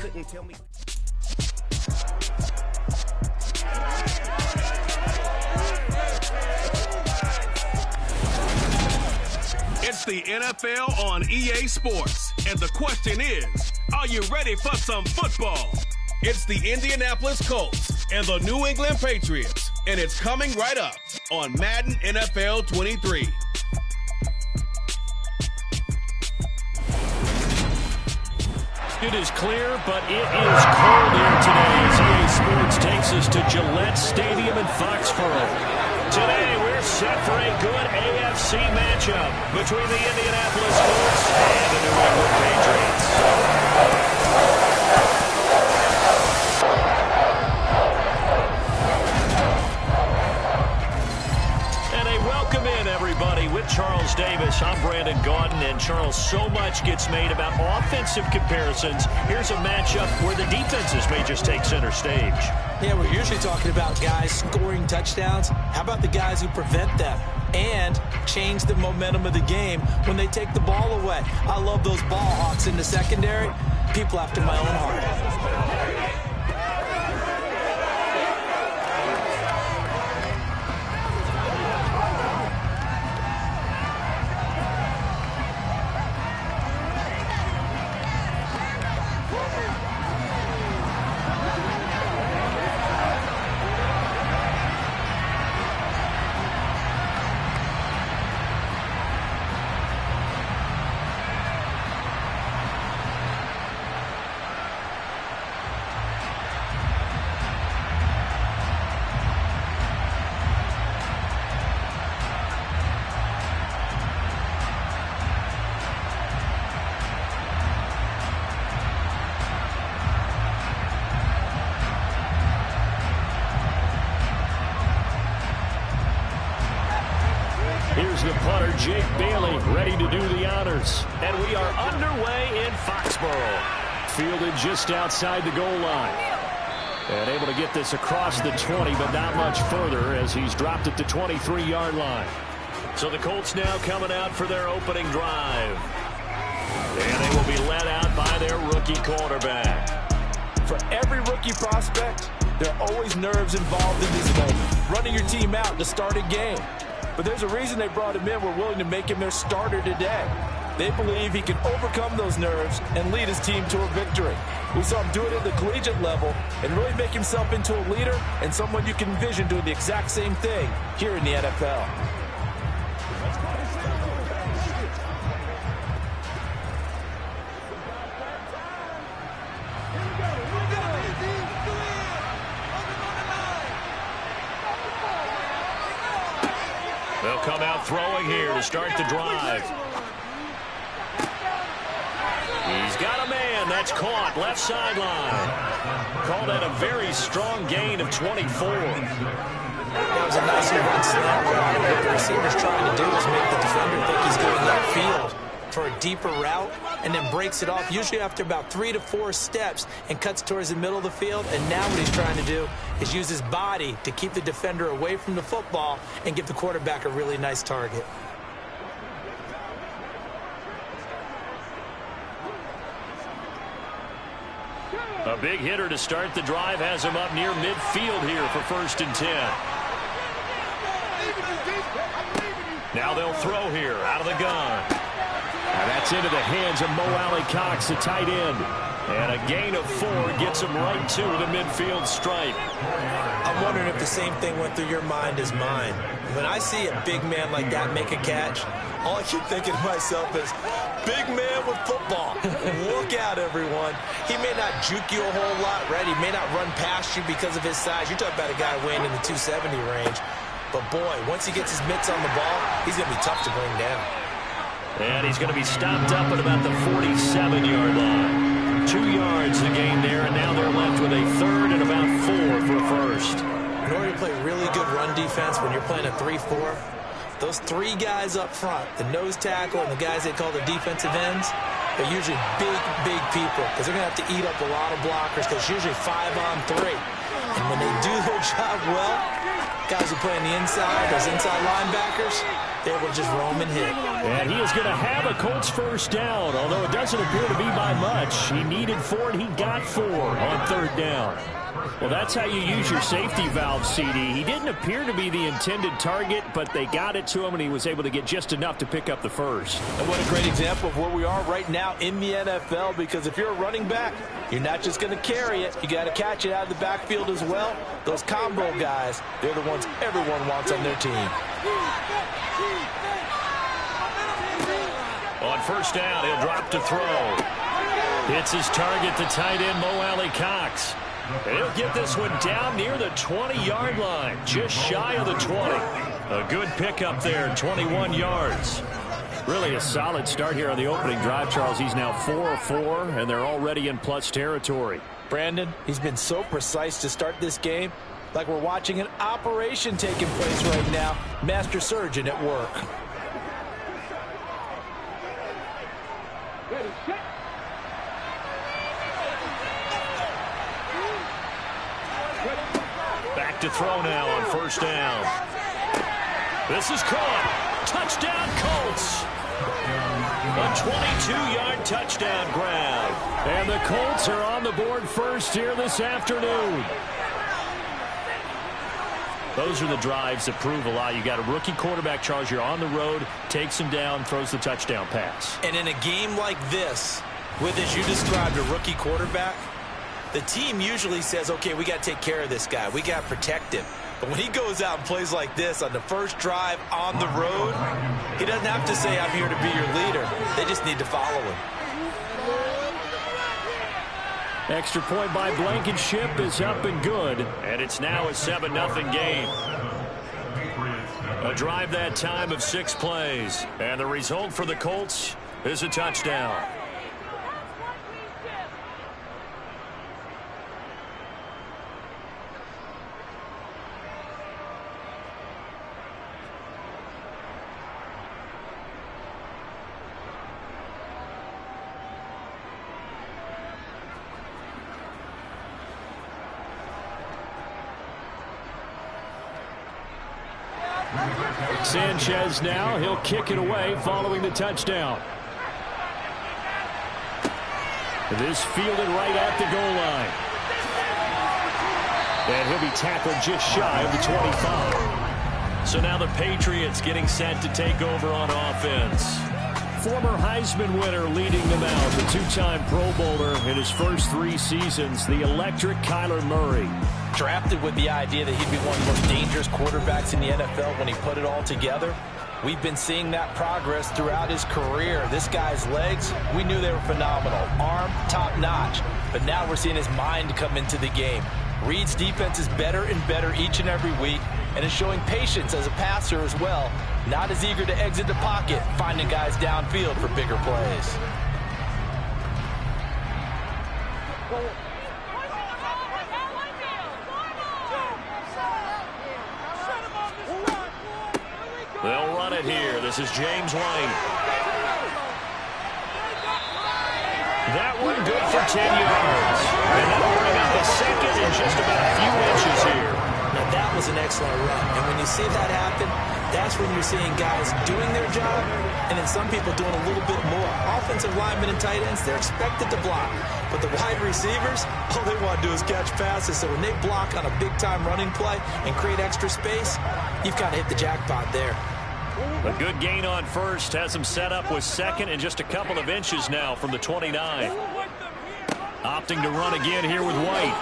couldn't tell me. It's the NFL on EA Sports, and the question is, are you ready for some football? It's the Indianapolis Colts and the New England Patriots, and it's coming right up on Madden NFL 23. It is clear, but it is cold here today as EA Sports takes us to Gillette Stadium in Foxborough. Today, we're set for a good AFC matchup between the Indianapolis Colts and the New England Patriots. And a welcome in, everybody, with Charles Davis. I'm Brandon Gaudin, and Charles, so much gets made about offensive comparisons. Here's a matchup where the defenses may just take center stage. Yeah, we're usually talking about guys scoring touchdowns. How about the guys who prevent them and change the momentum of the game when they take the ball away? I love those ball hawks in the secondary. People after my own heart. Here's the punter, Jake Bailey, ready to do the honors. And we are underway in Foxborough. Fielded just outside the goal line. And able to get this across the 20, but not much further as he's dropped it to 23-yard line. So the Colts now coming out for their opening drive. And they will be led out by their rookie quarterback. For every rookie prospect, there are always nerves involved in this moment. Running your team out to start a game. But there's a reason they brought him in. We're willing to make him their starter today. They believe he can overcome those nerves and lead his team to a victory. We saw him do it at the collegiate level and really make himself into a leader and someone you can envision doing the exact same thing here in the NFL. They'll come out throwing here to start the drive. He's got a man. That's caught. Left sideline. Called that a very strong gain of 24. That was a nice run slant route. What the receiver's trying to do is make the defender think he's going upfield for a deeper route and then breaks it off, usually after about 3 to 4 steps, and cuts towards the middle of the field. And now what he's trying to do is use his body to keep the defender away from the football and give the quarterback a really nice target. A big hitter to start the drive has him up near midfield here for 1st and 10. Now they'll throw here out of the gun. And that's into the hands of Mo Alley-Cox, the tight end. And a gain of 4 gets him right to the midfield stripe. I'm wondering if the same thing went through your mind as mine. When I see a big man like that make a catch, all I keep thinking to myself is, big man with football. Look out, everyone. He may not juke you a whole lot, right? He may not run past you because of his size. You're talking about a guy weighing in the 270 range. But, boy, once he gets his mitts on the ball, he's going to be tough to bring down. And he's going to be stopped up at about the 47-yard line. 2 yards the gain there, and now they're left with a 3rd and about 4 for a first. In order to play really good run defense when you're playing a 3-4, those 3 guys up front, the nose tackle and the guys they call the defensive ends, They're usually big people because they're going to have to eat up a lot of blockers because it's usually 5-on-3. And when they do their job well, guys who play on the inside, those inside linebackers, they will just roam and hit. And he is going to have a Colts first down, although it doesn't appear to be by much. He needed 4, and he got 4 on third down. Well, that's how you use your safety valve, CD. He didn't appear to be the intended target, but they got it to him, and he was able to get just enough to pick up the first. And what a great example of where we are right now in the NFL, because if you're a running back, you're not just going to carry it. You got to catch it out of the backfield as well. Those combo guys, they're the ones everyone wants on their team. On first down, he'll drop to throw. Hits his target, the tight end, Mo Alley-Cox. And he'll get this one down near the 20-yard line, just shy of the 20. A good pickup there, 21 yards. Really a solid start here on the opening drive, Charles. He's now 4 of 4, and they're already in plus territory. Brandon, he's been so precise to start this game, like we're watching an operation taking place right now. Master surgeon at work. Back to throw now on first down. This is caught. Touchdown, Colts. A 22-yard touchdown grab. And the Colts are on the board first here this afternoon. Those are the drives that prove a lot. You got a rookie quarterback, Charles. You're on the road, takes him down, throws the touchdown pass. And in a game like this, with, as you described, a rookie quarterback, the team usually says, okay, we got to take care of this guy. We got to protect him. But when he goes out and plays like this on the first drive on the road, he doesn't have to say, I'm here to be your leader. They just need to follow him. Extra point by Blankenship is up and good. And it's now a 7-0 game. A drive that time of 6 plays. And the result for the Colts is a touchdown. Sanchez now, he'll kick it away following the touchdown. This fielded right at the goal line. And he'll be tackled just shy of the 25. So now the Patriots getting set to take over on offense. Former Heisman winner leading them out, the 2-time Pro Bowler in his first 3 seasons, the electric Kyler Murray. Drafted with the idea that he'd be one of the most dangerous quarterbacks in the NFL when he put it all together. We've been seeing that progress throughout his career. This guy's legs, we knew they were phenomenal. Arm, top-notch. But now we're seeing his mind come into the game. Reed's defense is better and better each and every week, and is showing patience as a passer as well. Not as eager to exit the pocket, finding guys downfield for bigger plays. They'll run it here. This is James White. That one good for 10 yards. And that'll bring up the second in just about a few inches here. Now that was an excellent run. And when you see that happen, that's when you're seeing guys doing their job, and then some people doing a little bit more. Offensive linemen and tight ends, they're expected to block. But the wide receivers, all they want to do is catch passes. So when they block on a big-time running play and create extra space, you've kind of hit the jackpot there. A good gain on first has him set up with second and just a couple of inches now from the 29. Opting to run again here with White.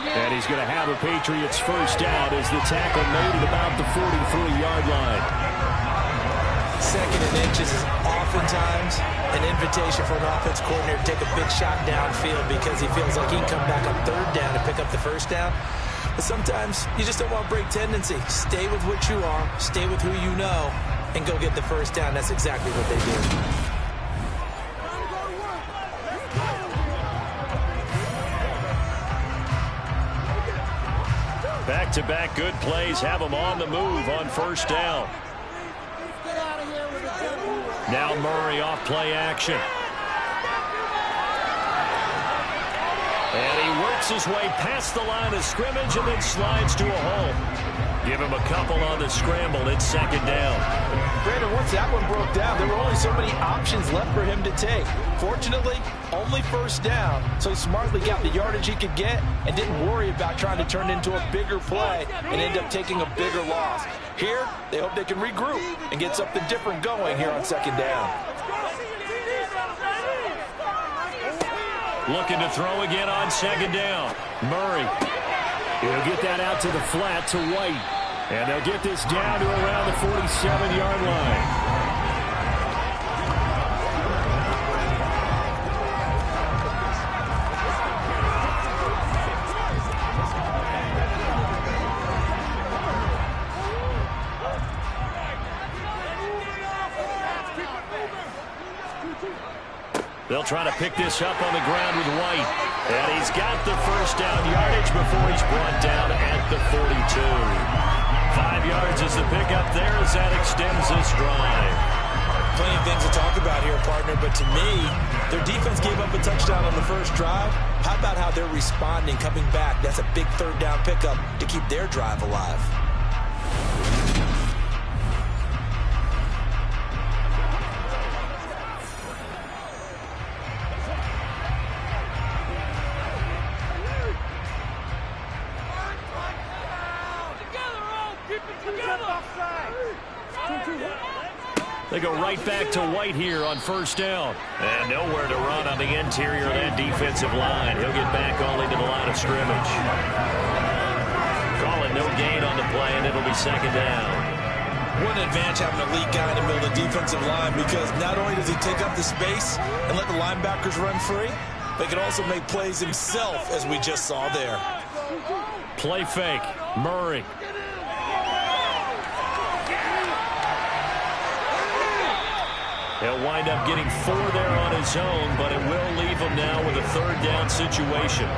And he's going to have a Patriots first down as the tackle made at about the 43-yard line. Second and inches is oftentimes an invitation for an offense coordinator to take a big shot downfield because he feels like he can come back on third down and pick up the first down. But sometimes you just don't want to break tendency. Stay with what you are, stay with who you know, and go get the first down. That's exactly what they did. Back-to-back good plays have them on the move on first down. Now Murray off play action. works his way past the line of scrimmage and then slides to a hole. Give him a couple on the scramble. It's second down. Brandon, once that one broke down, there were only so many options left for him to take. Fortunately, only first down, so he smartly got the yardage he could get and didn't worry about trying to turn it into a bigger play and end up taking a bigger loss. Here, they hope they can regroup and get something different going here on second down. Looking to throw again on second down. Murray. He'll get that out to the flat to White. And they'll get this down to around the 47-yard line. They'll try to pick this up on the ground with White. And he's got the first down yardage before he's brought down at the 42. 5 yards is the pickup there as that extends this drive. Plenty of things to talk about here, partner, but to me, their defense gave up a touchdown on the first drive. How about how they're responding, coming back? That's a big third down pickup to keep their drive alive. They go right back to White here on first down. And nowhere to run on the interior of that defensive line. He'll get back only to the line of scrimmage. Calling no gain on the play, and it'll be second down. What an advantage having a elite guy in the middle of the defensive line, because not only does he take up the space and let the linebackers run free, but he can also make plays himself, as we just saw there. Play fake. Murray. He'll wind up getting 4 there on his own, but it will leave him now with a third down situation.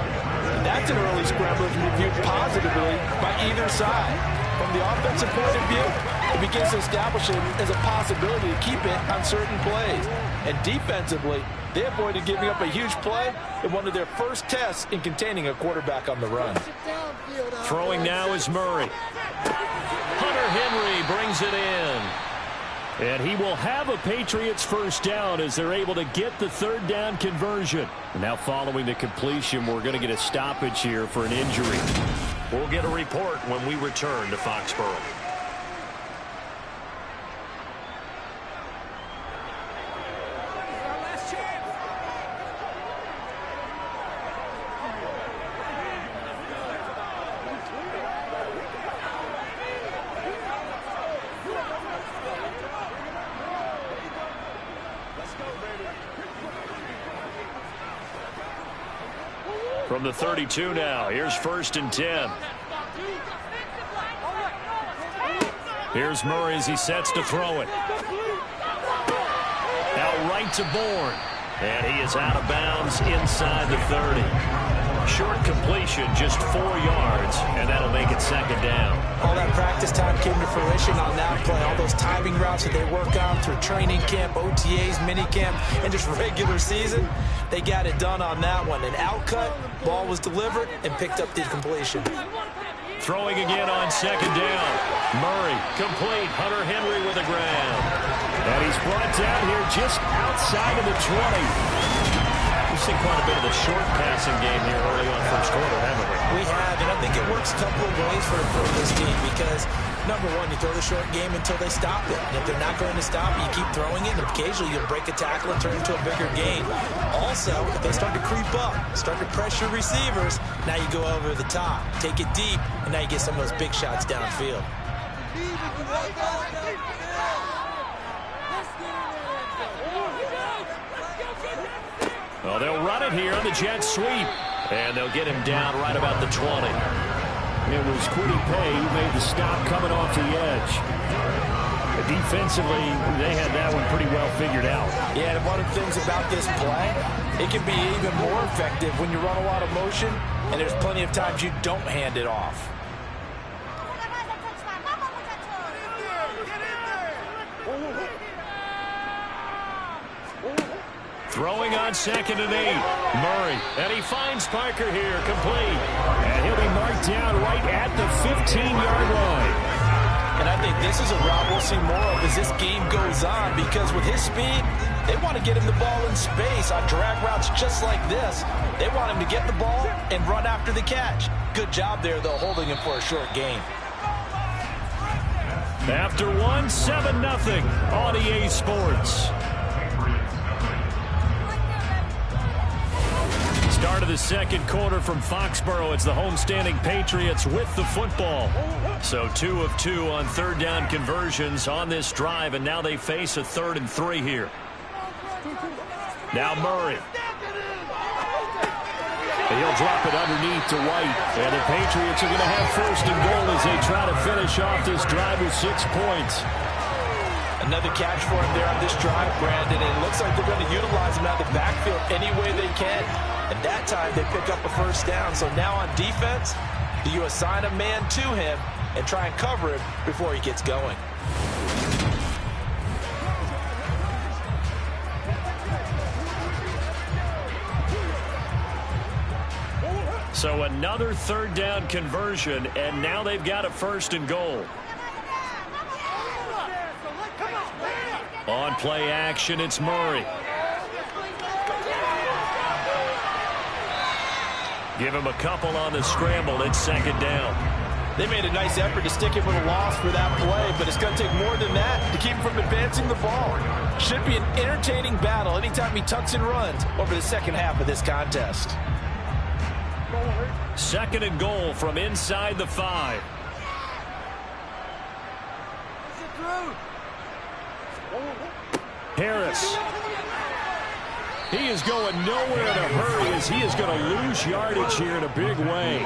That's an early scramble to be viewed positively by either side. From the offensive point of view, it begins to establish it as a possibility to keep it on certain plays. And defensively, they avoided giving up a huge play in one of their first tests in containing a quarterback on the run. Throwing now is Murray. Hunter Henry brings it in. And he will have a Patriots first down as they're able to get the third down conversion. And now following the completion, we're going to get a stoppage here for an injury. We'll get a report when we return to Foxborough. From the 32 now, here's 1st and 10. Here's Murray as he sets to throw it. Out right to Bourne. And he is out of bounds inside the 30. Short completion, just 4 yards, and that'll make it second down. All that practice time came to fruition on that play. All those timing routes that they work on through training camp, OTAs, minicamp, and just regular season, they got it done on that one. An outcut, ball was delivered, and picked up the completion. Throwing again on second down. Murray, complete. Hunter Henry with a grab. And he's brought down here just outside of the 20. We've seen quite a bit of the short passing game here early on first quarter, haven't we? We have, and I think it works a couple of ways for this team because, number one, you throw the short game until they stop it. And if they're not going to stop it, you keep throwing it, and occasionally you'll break a tackle and turn it into a bigger gain. Also, if they start to creep up, start to pressure receivers, now you go over the top, take it deep, and now you get some of those big shots downfield. Well, they'll run it here on the jet sweep. And they'll get him down right about the 20. It was Quiddy Pay who made the stop coming off the edge. Defensively, they had that one pretty well figured out. Yeah, and one of the things about this play, it can be even more effective when you run a lot of motion, and there's plenty of times you don't hand it off. Throwing on 2nd and 8. Murray. And he finds Parker here. Complete. And he'll be marked down right at the 15-yard line. And I think this is a route we'll see more of as this game goes on, because with his speed, they want to get him the ball in space on drag routes just like this. They want him to get the ball and run after the catch. Good job there, though, holding him for a short gain. After 1, 7-0 on EA Sports. Start of the second quarter from Foxborough. It's the homestanding Patriots with the football. So 2 of 2 on 3rd down conversions on this drive, and now they face a 3rd and 3 here. Now Murray. He'll drop it underneath to White. And the Patriots are going to have 1st and goal as they try to finish off this drive with 6 points. Another catch for him there on this drive, Brandon. And it looks like they're going to utilize him out of the backfield any way they can. And that time they pick up a 1st down. So now on defense, do you assign a man to him and try and cover him before he gets going? So another 3rd down conversion, and now they've got a 1st and goal. On play action, it's Murray. Give him a couple on the scramble. It's 2nd down. They made a nice effort to stick him with a loss for that play, but it's going to take more than that to keep him from advancing the ball. Should be an entertaining battle anytime he tucks and runs over the second half of this contest. 2nd and goal from inside the 5. Harris. He is going nowhere in a hurry as he is going to lose yardage here in a big way.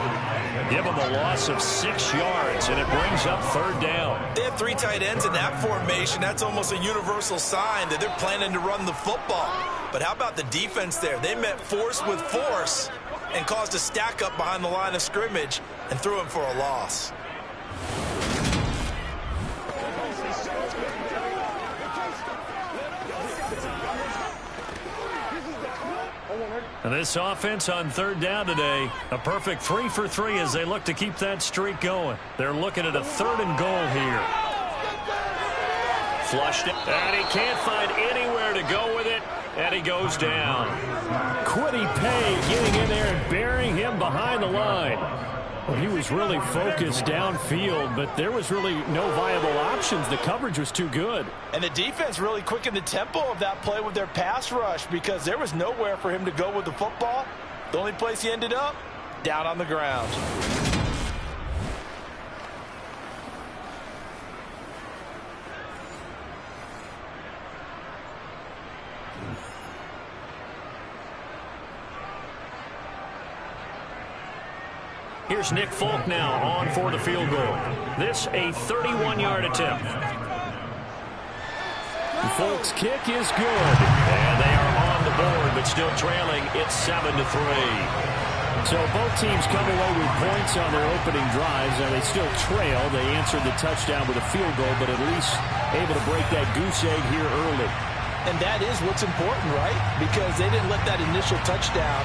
Give him a loss of 6 yards, and it brings up 3rd down. They have 3 tight ends in that formation. That's almost a universal sign that they're planning to run the football. But how about the defense there? They met force with force and caused a stack up behind the line of scrimmage and threw him for a loss. And this offense on 3rd down today, a perfect 3 for 3 as they look to keep that streak going. They're looking at a 3rd and goal here. Flushed it, and he can't find anywhere to go with it, and he goes down. Quiddy Pay getting in there and burying him behind the line. Well, he was really focused downfield, but there was really no viable options. The coverage was too good. And the defense really quickened the tempo of that play with their pass rush, because there was nowhere for him to go with the football. The only place he ended up, down on the ground. Here's Nick Folk now on for the field goal. This a 31-yard attempt. Folk's kick is good. And they are on the board, but still trailing. It's 7-3. So both teams come away with points on their opening drives, and they still trail. They answered the touchdown with a field goal, but at least able to break that goose egg here early. And that is what's important, right? Because they didn't let that initial touchdown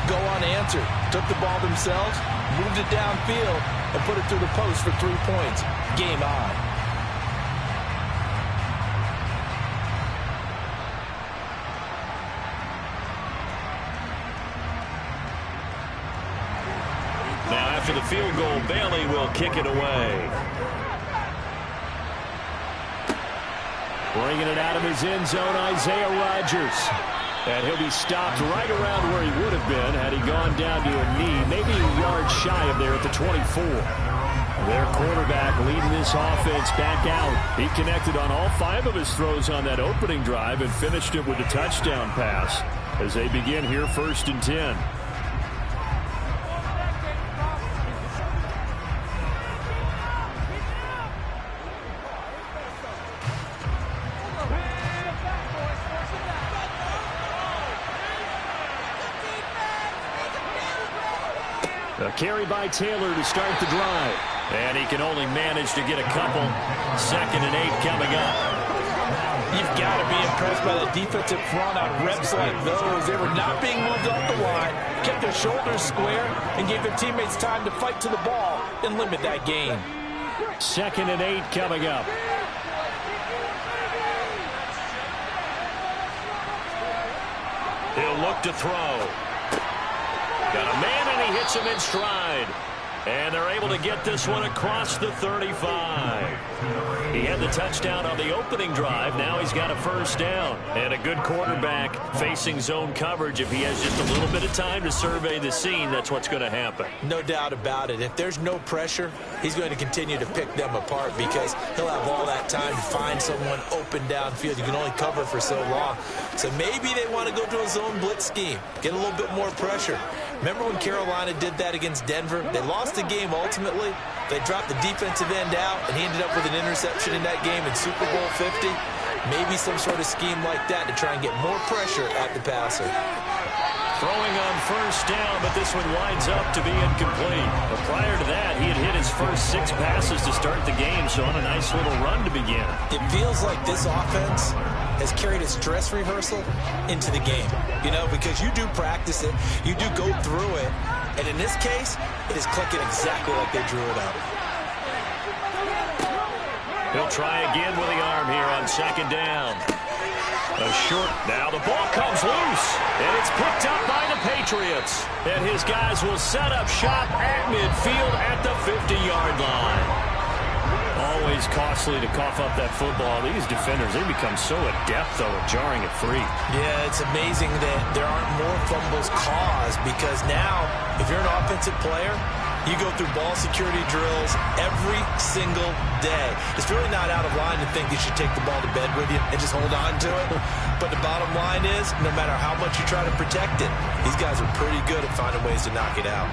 go unanswered. Took the ball themselves, moved it downfield, and put it through the post for 3 points. Game on. Now after the field goal, Bailey will kick it away. Bringing it out of his end zone, Isaiah Rodgers. And he'll be stopped right around where he would have been had he gone down to a knee, maybe a yard shy of there at the 24. Their quarterback leading this offense back out. He connected on all 5 of his throws on that opening drive and finished it with a touchdown pass as they begin here 1st and 10. A carry by Taylor to start the drive. And he can only manage to get a couple. 2nd and 8 coming up. You've got to be impressed by the defensive front on reps like those. They were not being moved off the line, kept their shoulders square, and gave their teammates time to fight to the ball and limit that gain. 2nd and 8 coming up. He'll look to throw. Got a man, and he hits him in stride. And they're able to get this one across the 35. He had the touchdown on the opening drive. Now he's got a first down. And a good quarterback facing zone coverage. If he has just a little bit of time to survey the scene, that's what's going to happen. No doubt about it. If there's no pressure, he's going to continue to pick them apart because he'll have all that time to find someone open downfield. You can only cover for so long. So maybe they want to go to a zone blitz scheme, get a little bit more pressure. Remember when Carolina did that against Denver? They lost the game ultimately. They dropped the defensive end out, and he ended up with an interception in that game in Super Bowl 50. Maybe some sort of scheme like that to try and get more pressure at the passer. Throwing on first down, but this one winds up to be incomplete. But prior to that, he had hit his first 6 passes to start the game, so on a nice little run to begin. It feels like this offense has carried its dress rehearsal into the game. You know, because you do practice it, you do go through it, and in this case, it is clicking exactly like they drew it up. He'll try again with the arm here on 2nd down. A short. Now the ball comes loose, and it's picked up by the Patriots. And his guys will set up shop at midfield at the 50-yard line. Always costly to cough up that football. These defenders, they become so adept, though, at jarring it free. Yeah, it's amazing that there aren't more fumbles caused because now, if you're an offensive player, you go through ball security drills every single day. It's really not out of line to think you should take the ball to bed with you and just hold on to it. But the bottom line is, no matter how much you try to protect it, these guys are pretty good at finding ways to knock it out.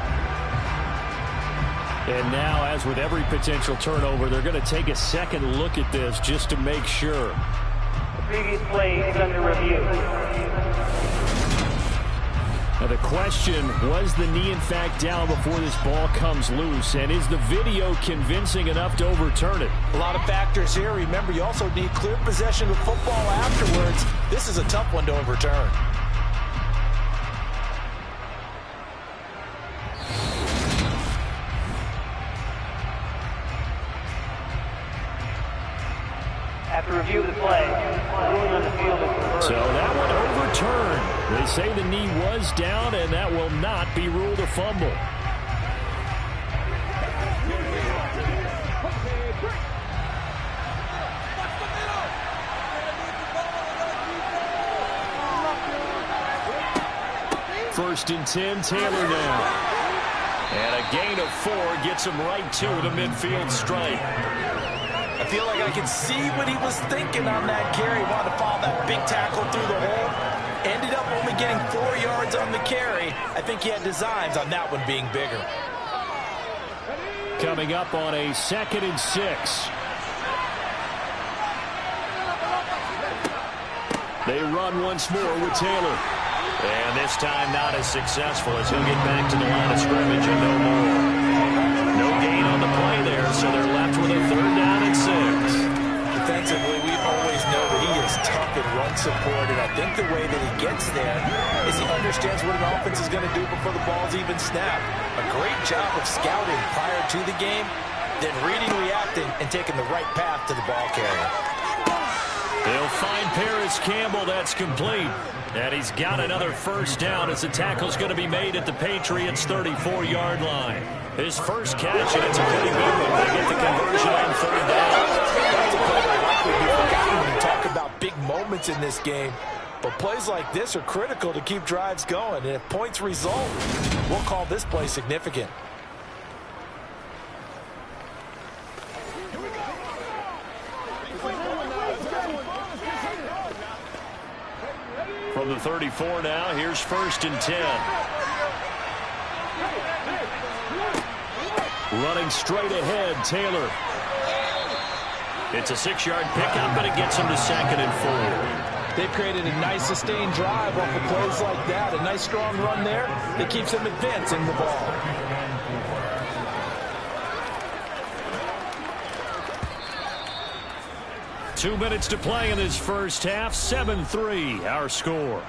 And now, as with every potential turnover, they're going to take a second look at this just to make sure. The previous play is under review. Now the question, was the knee in fact down before this ball comes loose? And is the video convincing enough to overturn it? A lot of factors here. Remember, you also need clear possession of football afterwards. This is a tough one to overturn. After review of the play, the ruling on the field is reversed. So that one overturned. They say the knee was down, and that will not be ruled a fumble. First and 10, Taylor now. And a gain of 4 gets him right to the midfield stripe. I feel like I can see what he was thinking on that carry. Wanted to follow that big tackle through the hole. Ended up only getting 4 yards on the carry. I think he had designs on that one being bigger. Coming up on a 2nd and 6. They run once more with Taylor. And this time not as successful as he'll get back to the line of scrimmage and no more. No gain on the play there, so they're left with a 3rd down and 6. Defensively, we always know that he is tough in run support, and I think the way that he gets there is he understands what an offense is going to do before the ball's even snapped. A great job of scouting prior to the game, then reading, reacting, and taking the right path to the ball carrier. They'll find Paris Campbell. That's complete. And he's got another first down as the tackle's going to be made at the Patriots' 34-yard line. His first catch, and it's a pretty big one. They get the conversion on 3rd down. That's a play that likely be forgotten when you talk about big moments in this game. But plays like this are critical to keep drives going. And if points result, we'll call this play significant. From the 34 now, here's 1st and 10. Running straight ahead, Taylor. It's a 6-yard pickup, and it gets him to 2nd and 4. They've created a nice sustained drive off of plays like that. A nice strong run there that keeps them advancing the ball. 2 minutes to play in this first half. 7-3 our score.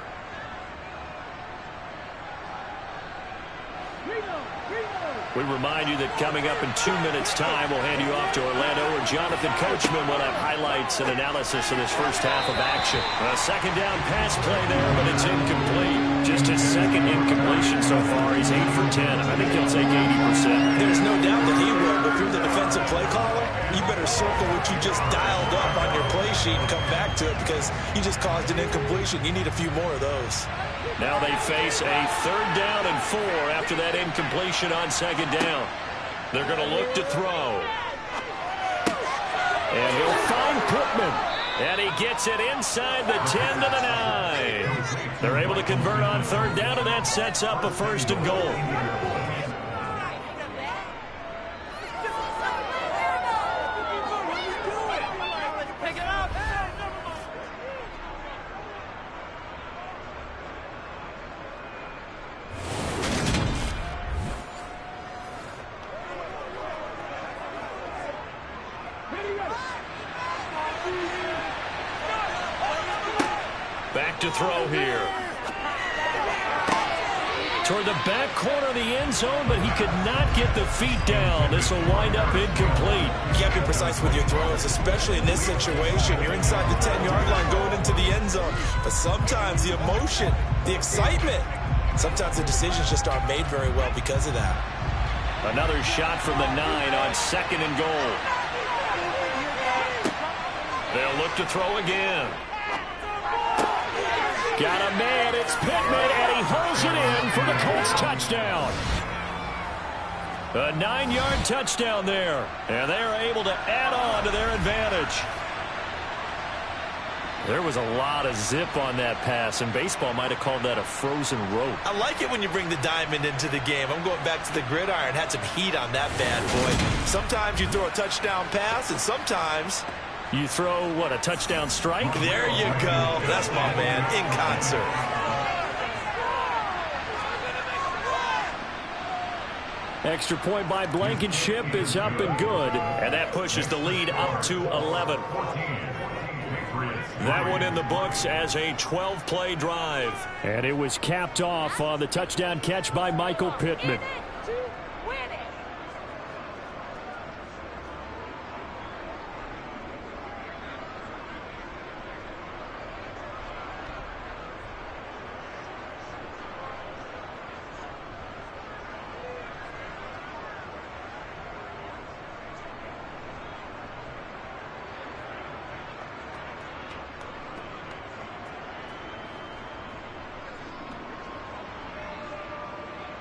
We remind you that coming up in 2 minutes' time, we'll hand you off to Orlando, where Jonathan Coachman will have highlights and analysis of this first half of action. A second down pass play there, but it's incomplete. Just his second incompletion so far. He's 8 for 10. I think he'll take 80%. There's no doubt that he will, but if you're the defensive play caller, you better circle what you just dialed up on your play sheet and come back to it, because you just caused an incompletion. You need a few more of those. Now they face a 3rd down and 4 after that incompletion on 2nd down. They're going to look to throw. And he'll find Pittman. And he gets it inside the 10 to the 9. They're able to convert on 3rd down, and that sets up a 1st and goal. Back to throw here. Toward the back corner of the end zone, but he could not get the feet down. This will wind up incomplete. You can't be precise with your throws, especially in this situation. You're inside the 10-yard line going into the end zone. But sometimes the emotion, the excitement, sometimes the decisions just aren't made very well because of that. Another shot from the 9 on 2nd and goal. They'll look to throw again. Got a man, it's Pittman, and he holds it in for the Colts touchdown. A 9-yard touchdown there, and they are able to add on to their advantage. There was a lot of zip on that pass, and baseball might have called that a frozen rope. I like it when you bring the diamond into the game. I'm going back to the gridiron, had some heat on that bad boy. Sometimes you throw a touchdown pass, and sometimes you throw, what, a touchdown strike? There you go. That's my man, in concert. Extra point by Blankenship is up and good, and that pushes the lead up to 11. That one in the books as a 12-play drive. And it was capped off on the touchdown catch by Michael Pittman.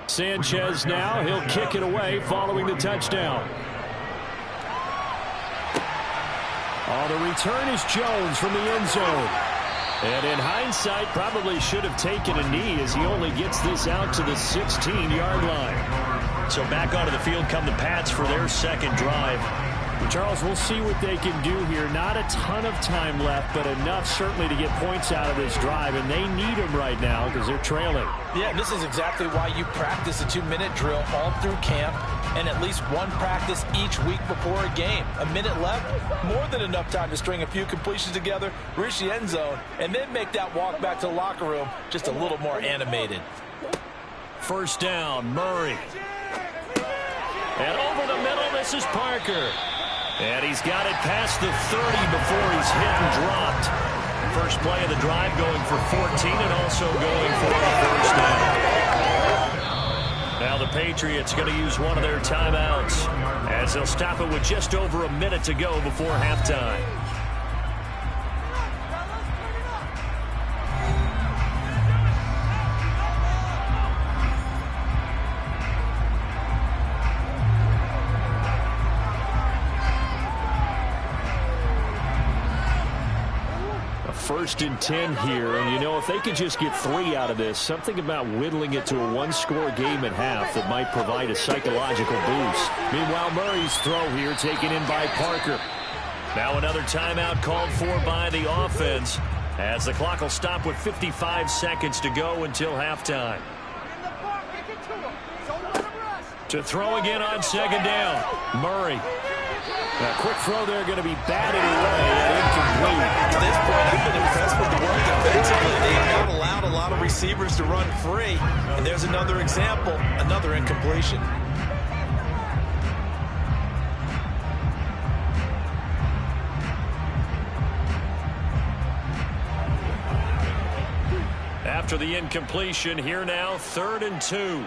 Sanchez now, he'll kick it away following the touchdown. Oh, the return is Jones from the end zone. And in hindsight, probably should have taken a knee as he only gets this out to the 16-yard line. So back onto the field come the Pats for their 2nd drive. Charles, we'll see what they can do here. Not a ton of time left, but enough certainly to get points out of this drive, and they need them right now because they're trailing. Yeah, and this is exactly why you practice a 2-minute drill all through camp and at least one practice each week before a game. A minute left, more than enough time to string a few completions together, reach the end zone, and then make that walk back to the locker room just a little more animated. 1st down, Murray. And over the middle, this is Parker. And he's got it past the 30 before he's hit and dropped. First play of the drive going for 14 and also going for a 1st down. Now the Patriots going to use one of their timeouts as they'll stop it with just over a minute to go before halftime. First and 10 here, and you know, if they could just get 3 out of this, something about whittling it to a 1-score game at half that might provide a psychological boost. Meanwhile, Murray's throw here taken in by Parker. Now another timeout called for by the offense as the clock will stop with 55 seconds to go until halftime. To throw again on 2nd down. Murray. A quick throw there going to be batted away and incomplete. At this point, I've been impressed with the work defensively. They have not allowed a lot of receivers to run free. And there's another example, another incompletion. After the incompletion, here now, 3rd and 2.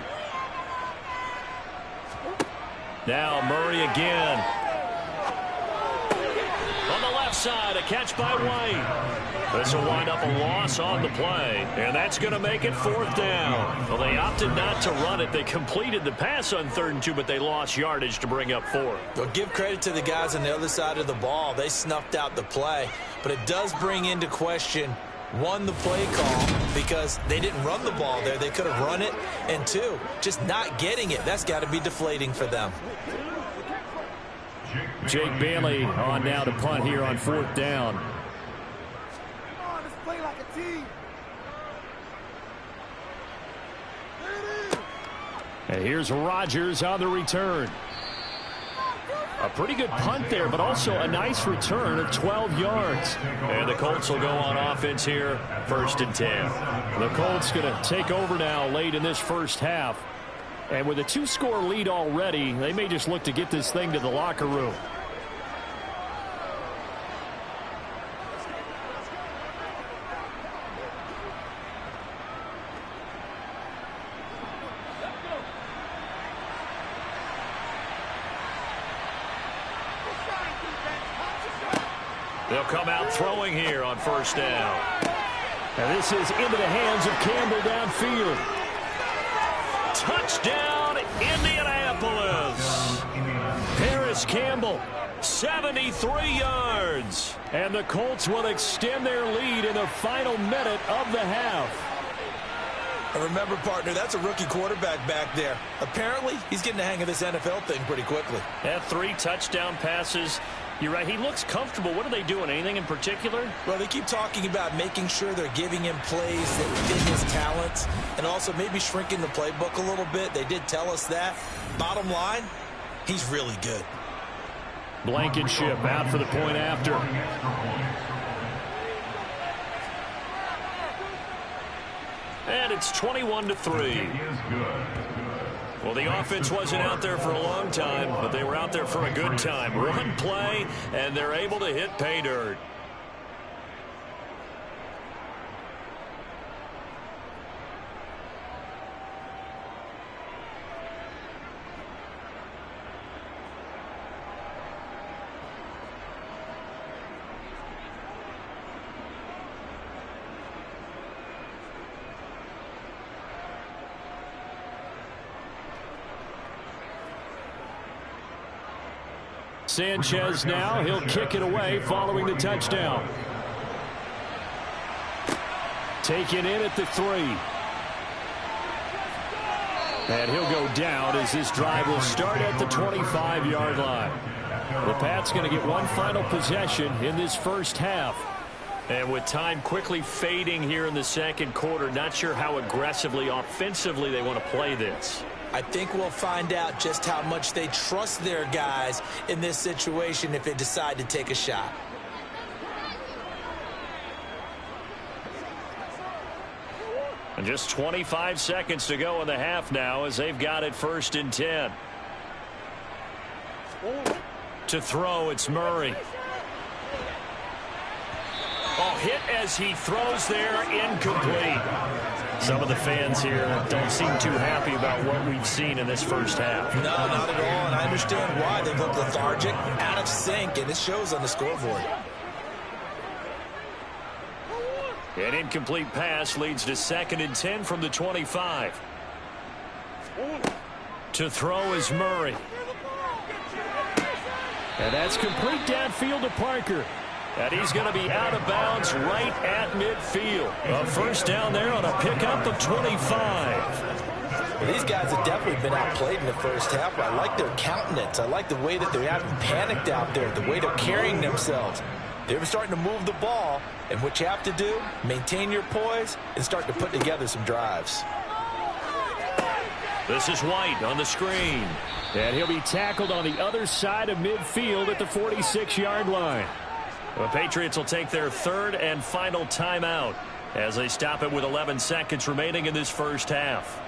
Now Murray again. On the left side, a catch by White. This will wind up a loss on the play, and that's going to make it 4th down. Well, they opted not to run it. They completed the pass on 3rd and 2, but they lost yardage to bring up 4. Well, give credit to the guys on the other side of the ball. They snuffed out the play, but it does bring into question, 1, the play call, because they didn't run the ball there. They could have run it. And 2, just not getting it. That's got to be deflating for them. Jake Bailey on now to punt here on 4th down. Come on, let's play like a team. And here's Rodgers on the return. A pretty good punt there, but also a nice return of 12 yards. And the Colts will go on offense here, 1st and 10. The Colts going to take over now late in this first half. And with a 2-score lead already, they may just look to get this thing to the locker room. They'll come out throwing here on 1st down. And this is into the hands of Campbell downfield. Touchdown, Indianapolis. Paris Campbell, 73 yards. And the Colts will extend their lead in the final minute of the half. And remember, partner, that's a rookie quarterback back there. Apparently, he's getting the hang of this NFL thing pretty quickly. Had 3 touchdown passes. You're right. He looks comfortable. What are they doing? Anything in particular? Well, they keep talking about making sure they're giving him plays that fit his talents and also maybe shrinking the playbook a little bit. They did tell us that. Bottom line, he's really good. Blankenship out for the point after. And it's 21-3. Well, the offense wasn't out there for a long time, but they were out there for a good time. 1 play, and they're able to hit pay dirt. Sanchez now, he'll kick it away following the touchdown. Taken in at the 3. And he'll go down as this drive will start at the 25-yard line. The Pats going to get one final possession in this first half. And with time quickly fading here in the second quarter, not sure how aggressively, offensively they want to play this. I think we'll find out just how much they trust their guys in this situation if they decide to take a shot. And just 25 seconds to go in the half now as they've got it 1st and 10. To throw, it's Murray. Oh, hit as he throws there, incomplete. Some of the fans here don't seem too happy about what we've seen in this first half. No, not at all, and I understand why. They look lethargic, out of sync, and it shows on the scoreboard. An incomplete pass leads to 2nd and 10 from the 25. To throw is Murray. And that's complete downfield to Parker. And he's going to be out of bounds right at midfield. A first down there on a pickup of 25. Well, these guys have definitely been outplayed in the first half. I like their countenance. I like the way that they haven't panicked out there, the way they're carrying themselves. They're starting to move the ball, and what you have to do, maintain your poise and start to put together some drives. This is White on the screen. And he'll be tackled on the other side of midfield at the 46-yard line. The Patriots will take their third and final timeout as they stop it with 11 seconds remaining in this first half.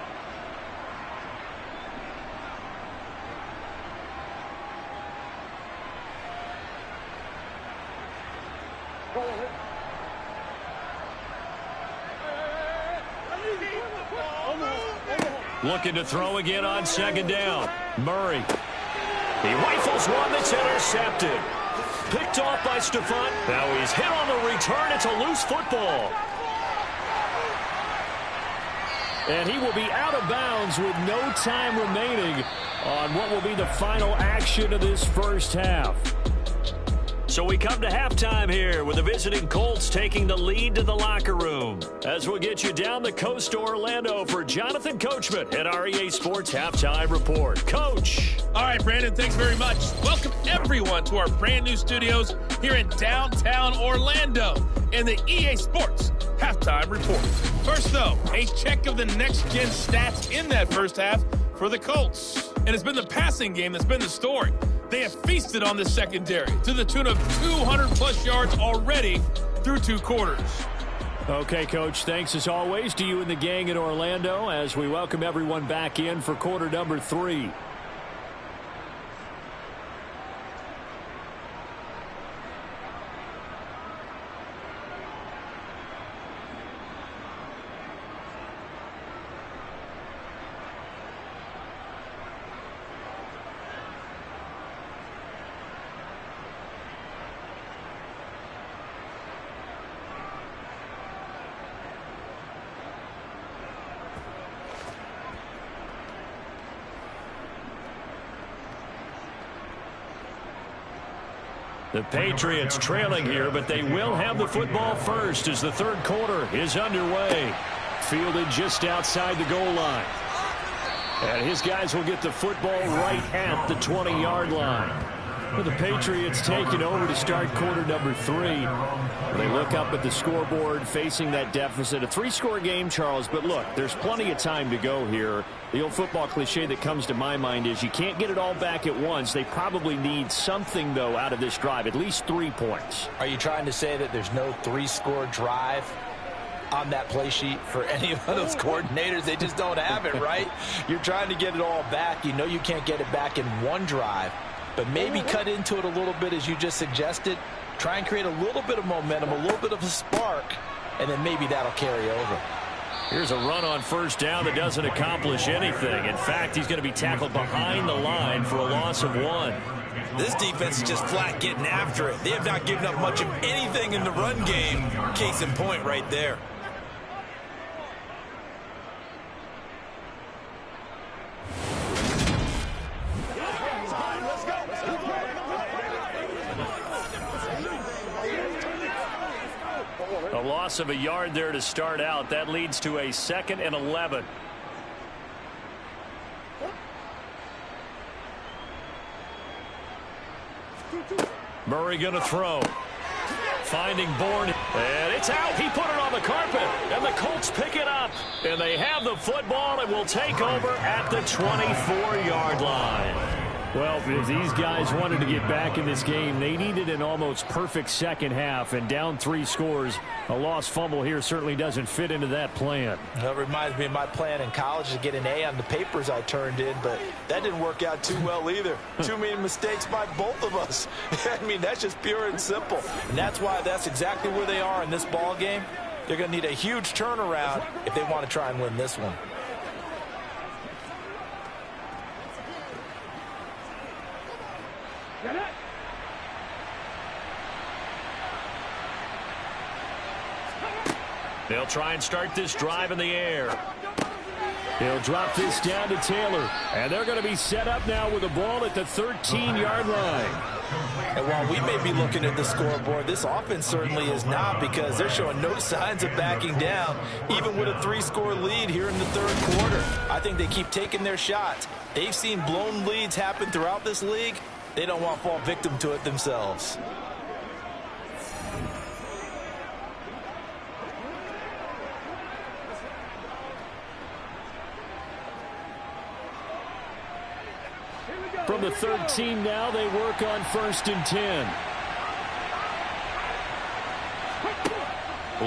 Looking to throw again on second down. Murray. He rifles one that's intercepted. Picked off by Stephon. Now he's hit on the return. It's a loose football. And he will be out of bounds with no time remaining on what will be the final action of this first half. So we come to halftime here with the visiting Colts taking the lead to the locker room. As we'll get you down the coast to Orlando for Jonathan Coachman at our EA Sports Halftime Report. Coach. All right, Brandon, thanks very much. Welcome, everyone, to our brand new studios here in downtown Orlando in the EA Sports Halftime Report. First, though, a check of the next-gen stats in that first half for the Colts. And it's been the passing game that's been the story. They have feasted on the secondary to the tune of 200-plus yards already through 2 quarters. Okay, Coach, thanks as always to you and the gang in Orlando as we welcome everyone back in for quarter number 3. The Patriots trailing here, but they will have the football first as the third quarter is underway. Fielded just outside the goal line. And his guys will get the football right at the 20-yard line. With the Patriots taking over to start quarter number 3. They look up at the scoreboard facing that deficit. A 3-score game, Charles, but look, there's plenty of time to go here. The old football cliche that comes to my mind is you can't get it all back at once. They probably need something, though, out of this drive, at least 3 points. Are you trying to say that there's no 3-score drive on that play sheet for any of those coordinators? They just don't have it, right? You're trying to get it all back. You know you can't get it back in one drive. But maybe cut into it a little bit as you just suggested. Try and create a little bit of momentum, a little bit of a spark, and then maybe that'll carry over. Here's a run on first down that doesn't accomplish anything. In fact, he's going to be tackled behind the line for a loss of 1. This defense is just flat getting after it. They have not given up much of anything in the run game. Case in point right there. A loss of a yard there to start out. That leads to a 2nd and 11. Murray going to throw. Finding Bourne. And it's out. He put it on the carpet. And the Colts pick it up. And they have the football and will take over at the 24-yard line. Well, if these guys wanted to get back in this game, they needed an almost perfect second half, and down 3 scores. A lost fumble here certainly doesn't fit into that plan. That reminds me of my plan in college to get an A on the papers I turned in, but that didn't work out too well either. Too many mistakes by both of us. I mean, that's just pure and simple. And that's why that's exactly where they are in this ball game. They're going to need a huge turnaround if they want to try and win this one. They'll try and start this drive in the air. He'll drop this down to Taylor. And they're going to be set up now with the ball at the 13-yard line. And while we may be looking at the scoreboard, this offense certainly is not, because they're showing no signs of backing down, even with a 3-score lead here in the third quarter. I think they keep taking their shots. They've seen blown leads happen throughout this league. They don't want to fall victim to it themselves. From the 13 now, they work on 1st and 10.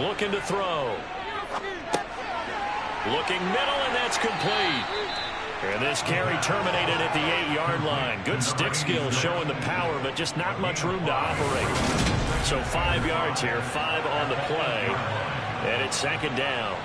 Looking to throw. Looking middle, and that's complete. And this carry terminated at the 8-yard line. Good stick skills showing the power, but just not much room to operate. So 5 yards here, 5 on the play, and it's 2nd down.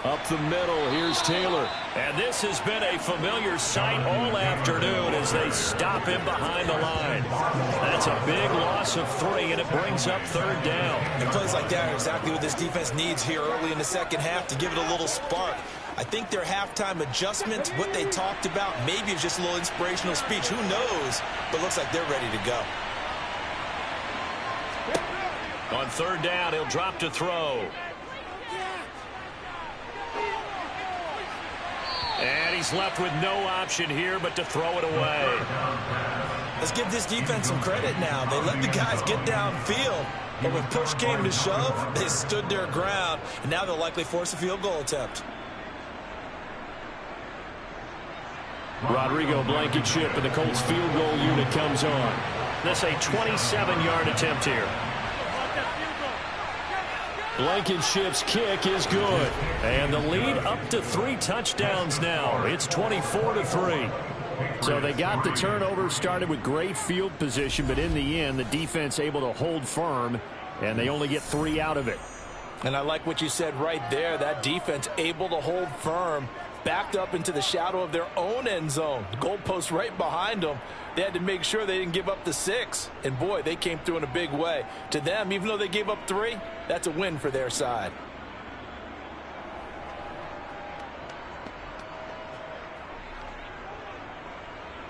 Up the middle, here's Taylor. And this has been a familiar sight all afternoon as they stop him behind the line. That's a big loss of 3, and it brings up 3rd down. And plays like that are exactly what this defense needs here early in the second half to give it a little spark. I think their halftime adjustment, what they talked about, maybe it's just a little inspirational speech. Who knows? But looks like they're ready to go. On 3rd down, he'll drop to throw. And he's left with no option here but to throw it away. Let's give this defense some credit now. They let the guys get downfield. But when push came to shove, they stood their ground. And now they'll likely force a field goal attempt. Rodrigo Blankenship and the Colts field goal unit comes on. This a 27-yard attempt here. Blankenship's kick is good. And the lead up to 3 touchdowns now. It's 24-3. So they got the turnover, started with great field position, but in the end, the defense able to hold firm, and they only get 3 out of it. And I like what you said right there. That defense able to hold firm, backed up into the shadow of their own end zone. The goalpost right behind them. They had to make sure they didn't give up the 6. And, boy, they came through in a big way. To them, even though they gave up 3, that's a win for their side.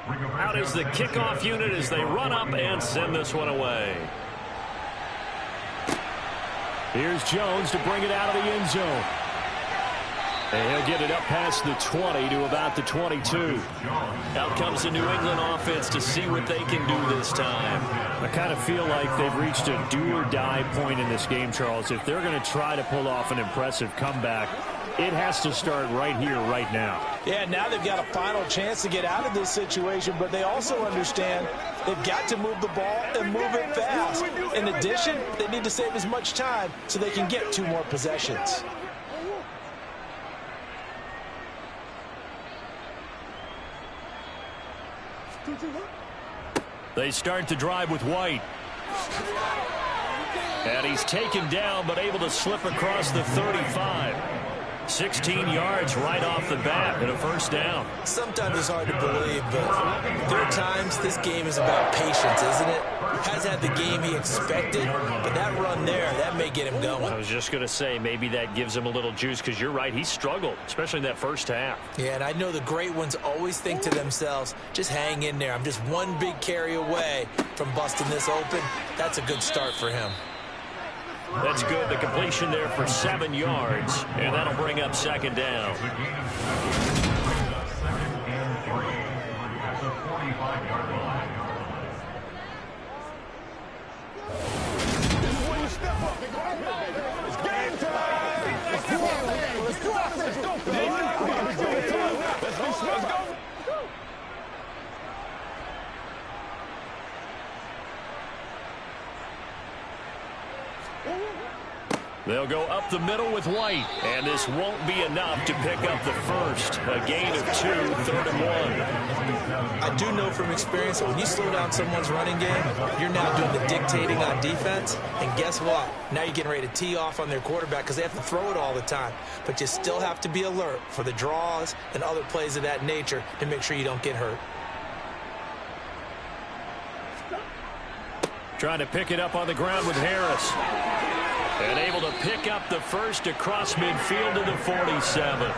Out is the kickoff unit as they run up and send this one away. Here's Jones to bring it out of the end zone. And he'll get it up past the 20 to about the 22. Out comes the New England offense to see what they can do this time. I kind of feel like they've reached a do-or-die point in this game, Charles. If they're going to try to pull off an impressive comeback, it has to start right here, right now. Yeah, now they've got a final chance to get out of this situation, but they also understand they've got to move the ball and move it fast. In addition, they need to save as much time so they can get 2 more possessions. They start the drive with White. And he's taken down, but able to slip across the 35. 16 yards right off the bat and a 1st down. Sometimes it's hard to believe, but there are times this game is about patience, isn't it? Has had the game he expected, but that run there, that may get him going. I was just going to say maybe that gives him a little juice because you're right, he struggled, especially in that 1st half. Yeah, and I know the great ones always think to themselves, just hang in there. I'm just one big carry away from busting this open. That's a good start for him. That's good. The completion there for 7 yards, and that'll bring up 2nd down. They'll go up the middle with White, and this won't be enough to pick up the 1st. A gain of 2, 3rd and 1. I do know from experience that when you slow down someone's running game, you're now doing the dictating on defense. And guess what? Now you're getting ready to tee off on their quarterback because they have to throw it all the time. But you still have to be alert for the draws and other plays of that nature to make sure you don't get hurt. Trying to pick it up on the ground with Harris. And able to pick up the 1st across midfield to the 47.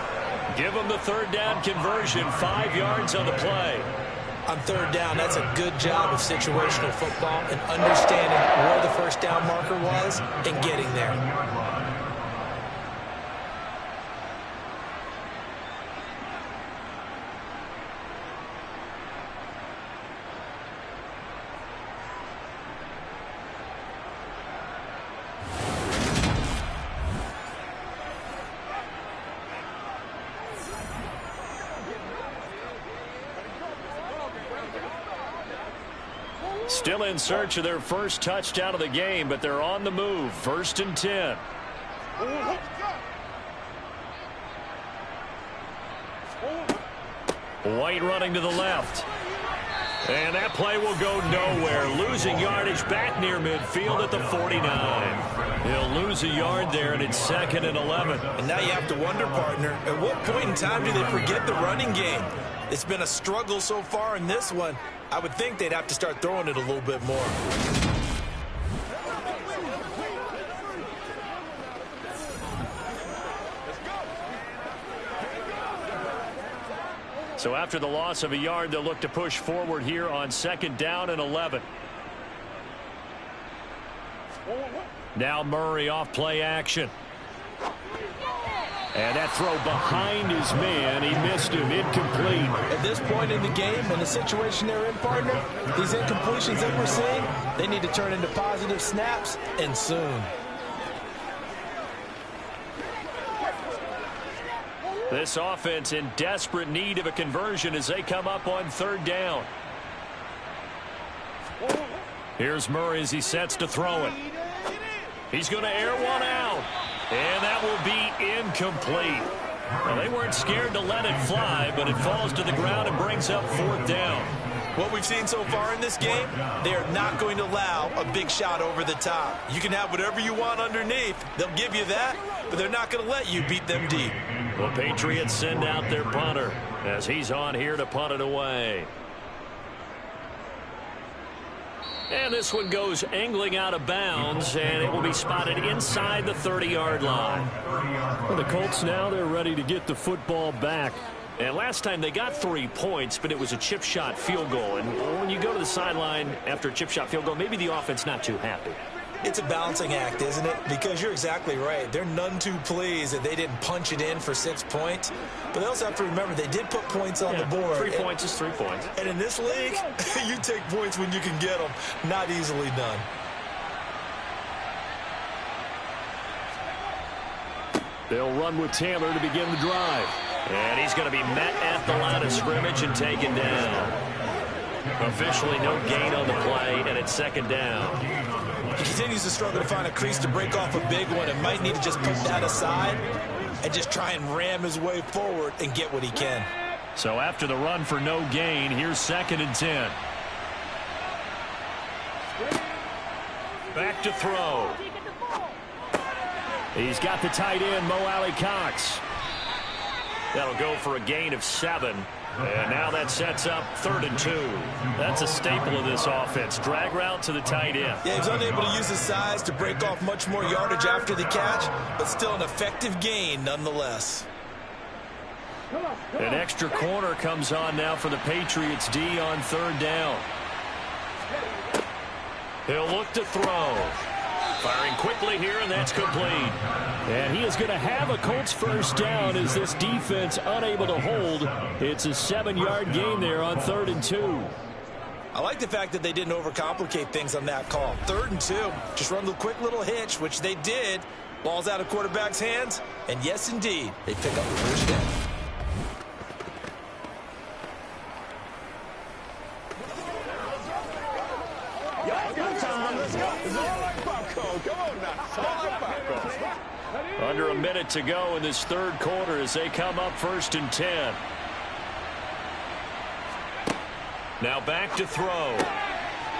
Give them the 3rd down conversion, 5 yards on the play. On third down, that's a good job of situational football and understanding where the first down marker was and getting there. Still in search of their first touchdown of the game, but they're on the move. 1st and 10. White running to the left. And that play will go nowhere. Losing yardage back near midfield at the 49. He'll lose a yard there, and it's 2nd and 11. And now you have to wonder, partner, at what point in time do they forget the running game? It's been a struggle so far in this one. I would think they'd have to start throwing it a little bit more. So after the loss of a yard, they'll look to push forward here on 2nd down and 11. Now Murray off play action. And that throw behind his man, he missed him, incomplete. At this point in the game, in the situation they're in, partner, these incompletions that we're seeing, they need to turn into positive snaps, and soon. This offense in desperate need of a conversion as they come up on 3rd down. Here's Murray as he sets to throw it. He's going to air one out. And that will be incomplete. Well, they weren't scared to let it fly, but it falls to the ground and brings up 4th down. What we've seen so far in this game, they are not going to allow a big shot over the top. You can have whatever you want underneath. They'll give you that, but they're not going to let you beat them deep. Well, Patriots send out their punter as he's on here to punt it away. And this one goes angling out of bounds, and it will be spotted inside the 30-yard line. Well, the Colts now, they're ready to get the football back. And last time they got 3 points, but it was a chip shot field goal. And when you go to the sideline after a chip shot field goal, maybe the offense not too happy. It's a balancing act, isn't it? Because you're exactly right. They're none too pleased that they didn't punch it in for 6 points. But they also have to remember they did put points on the board. 3 points is 3 points. And in this league, you take points when you can get them. Not easily done. They'll run with Taylor to begin the drive. And he's going to be met at the line of scrimmage and taken down. Officially no gain on the play, and it's 2nd down. He continues to struggle to find a crease to break off a big one and might need to just put that aside and just try and ram his way forward and get what he can. So after the run for no gain, here's 2nd and 10. Back to throw. He's got the tight end, Mo Alley-Cox. That'll go for a gain of 7. And now that sets up 3rd and 2. That's a staple of this offense. Drag route to the tight end. Yeah, he was unable to use his size to break off much more yardage after the catch, but still an effective gain nonetheless. An extra corner comes on now for the Patriots D on 3rd down. He'll look to throw. Firing quickly here, and that's complete. And he is going to have a Colts first down as this defense unable to hold. It's a 7-yard gain there on 3rd and 2. I like the fact that they didn't overcomplicate things on that call. 3rd and 2. Just run the quick little hitch, which they did. Ball's out of quarterback's hands. And yes, indeed, they pick up the first down. Under a minute to go in this 3rd quarter as they come up 1st and 10. Now back to throw.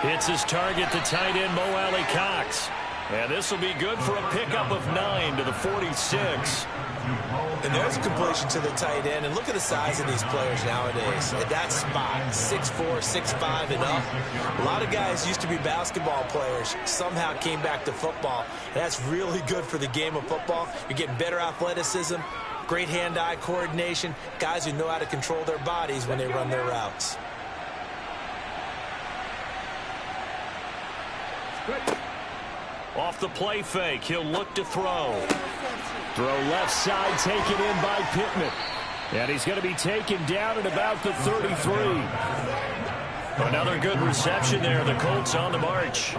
Hits his target, the tight end, Mo Alley-Cox. And this will be good for a pickup of 9 to the 46. And there's a completion to the tight end. And look at the size of these players nowadays. At that spot, 6'4", 6'5", and up. A lot of guys used to be basketball players, somehow came back to football. And that's really good for the game of football. You're getting better athleticism, great hand-eye coordination, guys who know how to control their bodies when they run their routes. Off the play fake, he'll look to throw. Throw left side, taken in by Pittman. And he's going to be taken down at about the 33. Another good reception there. The Colts on the march.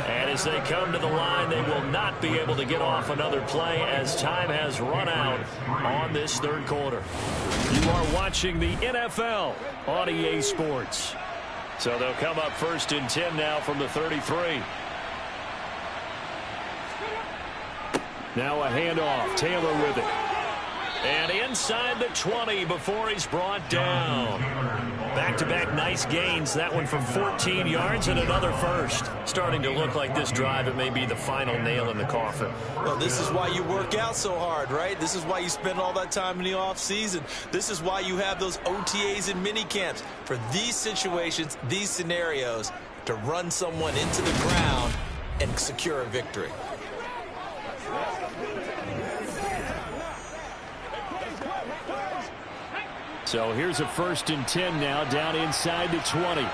And as they come to the line, they will not be able to get off another play as time has run out on this third quarter. You are watching the NFL on EA Sports. So they'll come up 1st and 10 now from the 33. Now a handoff. Taylor with it. And inside the 20 before he's brought down. Back-to-back nice gains. That one from 14 yards and another first. Starting to look like this drive, it may be the final nail in the coffin. Well, this is why you work out so hard, right? This is why you spend all that time in the offseason. This is why you have those OTAs and mini camps. For these situations, these scenarios, to run someone into the ground and secure a victory. So here's a 1st and 10 now, down inside the 20.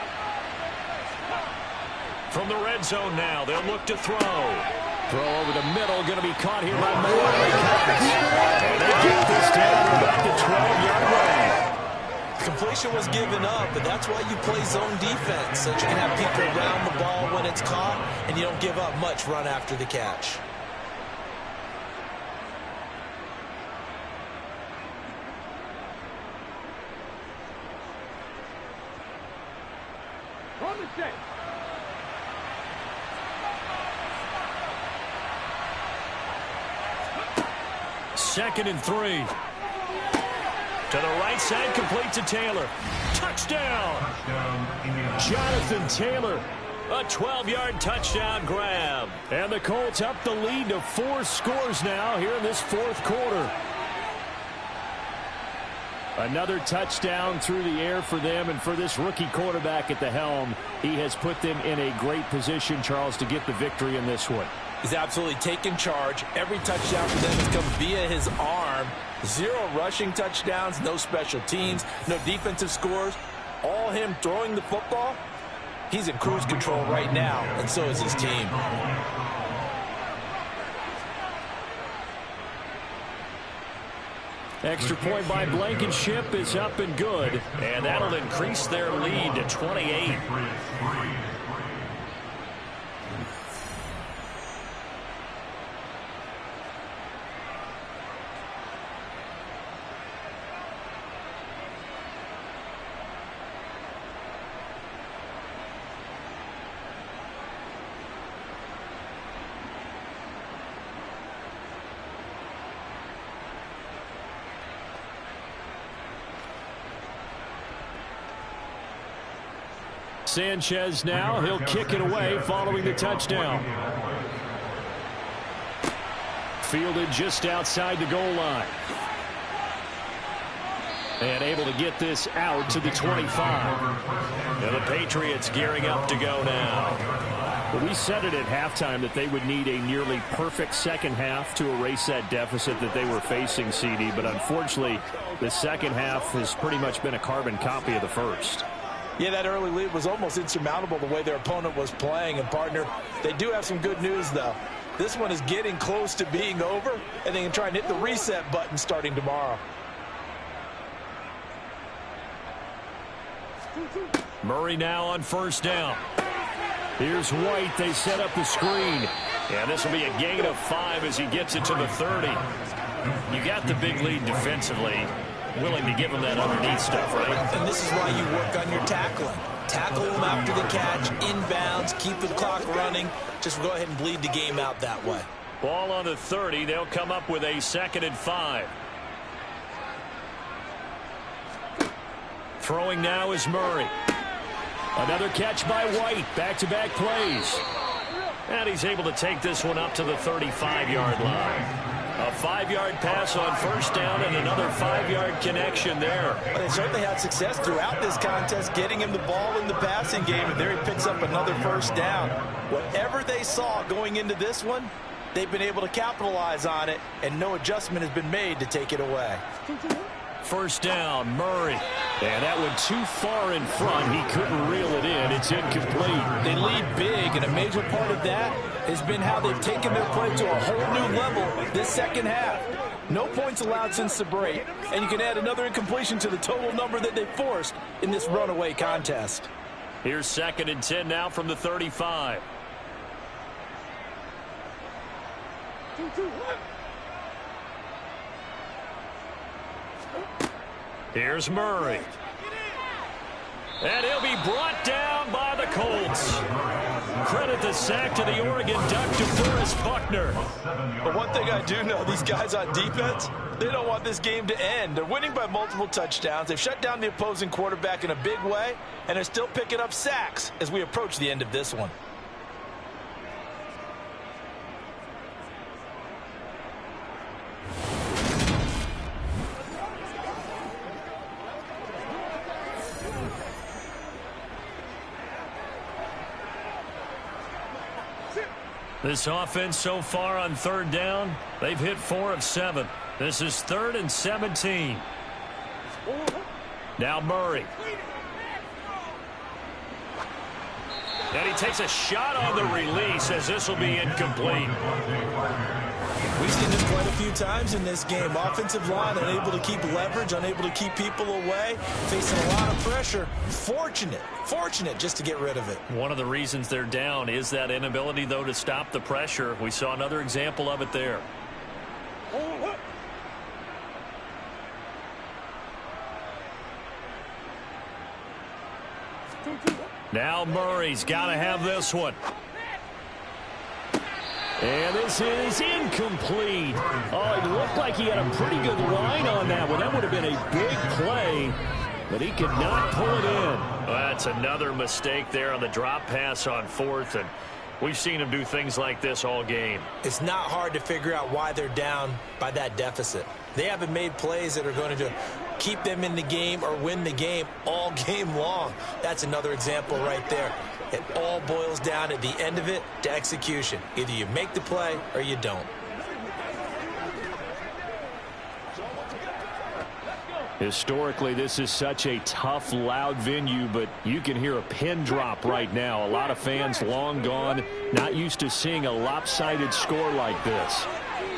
From the red zone now, they'll look to throw. Throw over the middle, going to be caught here by Moore. And they get this down about the 12-yard line. Completion was given up, but that's why you play zone defense, so you can have people around the ball when it's caught, and you don't give up much run after the catch. Second and 3. To the right side, complete to Taylor. Touchdown! Jonathan Taylor, a 12-yard touchdown grab. And the Colts up the lead to 4 scores now here in this 4th quarter. Another touchdown through the air for them, and for this rookie quarterback at the helm, he has put them in a great position, Charles, to get the victory in this one. He's absolutely taken charge. Every touchdown for them has come via his arm. 0 rushing touchdowns, no special teams, no defensive scores. All him throwing the football. He's in cruise control right now, and so is his team. Extra point by Blankenship is up and good, and that'll increase their lead to 28. Sanchez now, he'll kick it away following the touchdown. Fielded just outside the goal line. And able to get this out to the 25. And the Patriots gearing up to go now. Well, we said it at halftime that they would need a nearly perfect second half to erase that deficit that they were facing, CD. But unfortunately, the second half has pretty much been a carbon copy of the first. Yeah, that early lead was almost insurmountable the way their opponent was playing. And, partner, they do have some good news, though. This one is getting close to being over, and they can try and hit the reset button starting tomorrow. Murray now on 1st down. Here's White. They set up the screen. And this will be a gain of 5 as he gets it to the 30. You got the big lead defensively. Willing to give him that underneath stuff, right? And this is why you work on your tackling. Tackle him after the catch, inbounds, keep the clock running. Just go ahead and bleed the game out that way. Ball on the 30. They'll come up with a 2nd and 5. Throwing now is Murray. Another catch by White. Back-to-back plays. And he's able to take this one up to the 35-yard line. A 5-yard pass on first down and another 5-yard connection there. They certainly had success throughout this contest getting him the ball in the passing game, and there he picks up another first down. Whatever they saw going into this one, they've been able to capitalize on it, and no adjustment has been made to take it away. First down, Murray. And that went too far in front. He couldn't reel it in. It's incomplete. They lead big, and a major part of that has been how they've taken their play to a whole new level this second half. No points allowed since the break, and you can add another incompletion to the total number that they forced in this runaway contest. Here's 2nd and 10 now from the 35. Here's Murray. And he'll be brought down by the Colts. Credit the sack to the Oregon Duck, DeForest Buckner. But one thing I do know, these guys on defense, they don't want this game to end. They're winning by multiple touchdowns. They've shut down the opposing quarterback in a big way, and they're still picking up sacks as we approach the end of this one. This offense so far on 3rd down, they've hit 4 of 7. This is 3rd and 17. Now Murray. And he takes a shot on the release as this will be incomplete. We've seen this quite a few times in this game. Offensive line unable to keep leverage, unable to keep people away, facing a lot of pressure. Fortunate just to get rid of it. One of the reasons they're down is that inability, though, to stop the pressure. We saw another example of it there. Now Murray's got to have this one. And this is incomplete. Oh, it looked like he had a pretty good line on that one. That would have been a big play, but he could not pull it in. Well, that's another mistake there on the drop pass on 4th, and we've seen him do things like this all game. It's not hard to figure out why they're down by that deficit. They haven't made plays that are going to keep them in the game or win the game all game long. That's another example right there. It all boils down at the end of it to execution. Either you make the play or you don't. Historically, this is such a tough, loud venue, but you can hear a pin drop right now. A lot of fans long gone, not used to seeing a lopsided score like this.